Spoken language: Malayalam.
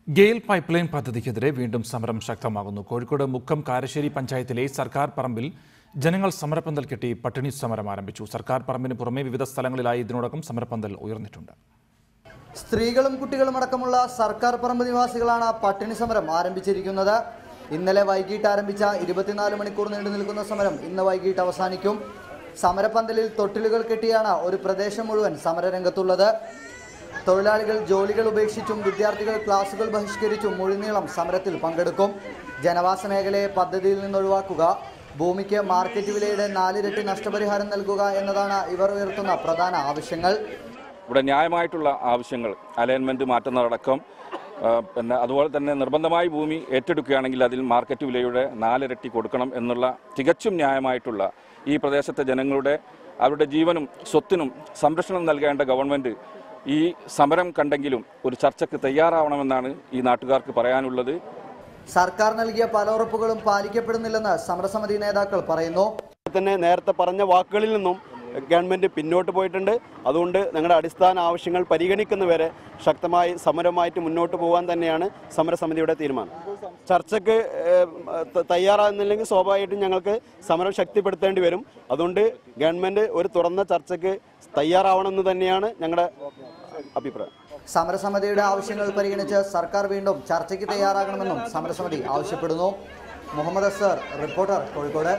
ഗെയിൽ പൈപ്പ്ലൈൻ പദ്ധതിക്കെതിരെ വീണ്ടും സമരം ശക്തമാകുന്നു. കോഴിക്കോട് മുക്കം കാരശ്ശേരി പഞ്ചായത്തിലെ സർക്കാർ പറമ്പിൽ ജനങ്ങൾ സമരപ്പന്തൽ കെട്ടി പട്ടിണി സമരം ആരംഭിച്ചു. സർക്കാർ പറമ്പിന് പുറമെ വിവിധ സ്ഥലങ്ങളിലായി ഇതിനോടകം സമരപ്പന്തൽ ഉയർന്നിട്ടുണ്ട്. സ്ത്രീകളും കുട്ടികളും അടക്കമുള്ള സർക്കാർ പറമ്പ് നിവാസികളാണ് പട്ടിണി സമരം ആരംഭിച്ചിരിക്കുന്നത്. ഇന്നലെ വൈകിട്ട് ആരംഭിച്ച 24 മണിക്കൂർ നീണ്ടു നിൽക്കുന്ന സമരം ഇന്ന് വൈകിട്ട് അവസാനിക്കും. സമരപ്പന്തലിൽ തൊട്ടിലുകൾ കെട്ടിയാണ് ഒരു പ്രദേശം മുഴുവൻ സമരരംഗത്തുള്ളത്. തൊഴിലാളികൾ ജോലികൾ ഉപേക്ഷിച്ചും വിദ്യാർത്ഥികൾ ക്ലാസുകൾ ബഹിഷ്കരിച്ചും മുഴുനീളം സമരത്തിൽ പങ്കെടുക്കും. ജനവാസ മേഖലയെ പദ്ധതിയിൽ നിന്ന് ഒഴിവാക്കുക, ഭൂമിക്ക് മാർക്കറ്റ് വിലയുടെ 4 ഇരട്ടി നഷ്ടപരിഹാരം നൽകുക എന്നതാണ് ഇവർ ഉയർത്തുന്ന പ്രധാന ആവശ്യങ്ങൾ. ഇവിടെ ന്യായമായിട്ടുള്ള ആവശ്യങ്ങൾ അലൈൻമെൻറ്റ് മാറ്റുന്നതടക്കം, പിന്നെ അതുപോലെ തന്നെ നിർബന്ധമായി ഭൂമി ഏറ്റെടുക്കുകയാണെങ്കിൽ അതിൽ മാർക്കറ്റ് വിലയുടെ 4 ഇരട്ടി കൊടുക്കണം എന്നുള്ള തികച്ചും ന്യായമായിട്ടുള്ള ഈ പ്രദേശത്തെ ജനങ്ങളുടെ അവരുടെ ജീവനും സ്വത്തിനും സംരക്ഷണം നൽകേണ്ട ഗവൺമെൻറ് ഈ സമരം കണ്ടെങ്കിലും ഒരു ചർച്ചയ്ക്ക് തയ്യാറാവണമെന്നാണ് ഈ നാട്ടുകാർക്ക് പറയാനുള്ളത്. സർക്കാർ നൽകിയ പല ഉറപ്പുകളും പാലിക്കപ്പെടുന്നില്ലെന്ന് സമരസമിതി നേതാക്കൾ പറയുന്നു. തന്നെ നേരത്തെ പറഞ്ഞ വാക്കുകളിൽ നിന്നും ഗവൺമെൻറ് പിന്നോട്ട് പോയിട്ടുണ്ട്. അതുകൊണ്ട് ഞങ്ങളുടെ അടിസ്ഥാന ആവശ്യങ്ങൾ പരിഗണിക്കുന്നവരെ ശക്തമായി സമരമായിട്ട് മുന്നോട്ട് പോകാൻ തന്നെയാണ് സമരസമിതിയുടെ തീരുമാനം. ചർച്ചയ്ക്ക് തയ്യാറാകുന്നില്ലെങ്കിൽ സ്വാഭാവികമായിട്ടും ഞങ്ങൾക്ക് സമരം ശക്തിപ്പെടുത്തേണ്ടി വരും. അതുകൊണ്ട് ഗവൺമെൻറ് ഒരു തുറന്ന ചർച്ചയ്ക്ക് തയ്യാറാവണമെന്ന് തന്നെയാണ് ഞങ്ങളുടെ അഭിപ്രായം. സമരസമിതിയുടെ ആവശ്യങ്ങൾ പരിഗണിച്ച് സർക്കാർ വീണ്ടും ചർച്ചയ്ക്ക് തയ്യാറാകണമെന്നും സമരസമിതി ആവശ്യപ്പെടുന്നു. മുഹമ്മദ് അസ്സർ, റിപ്പോർട്ടർ, കോഴിക്കോട്.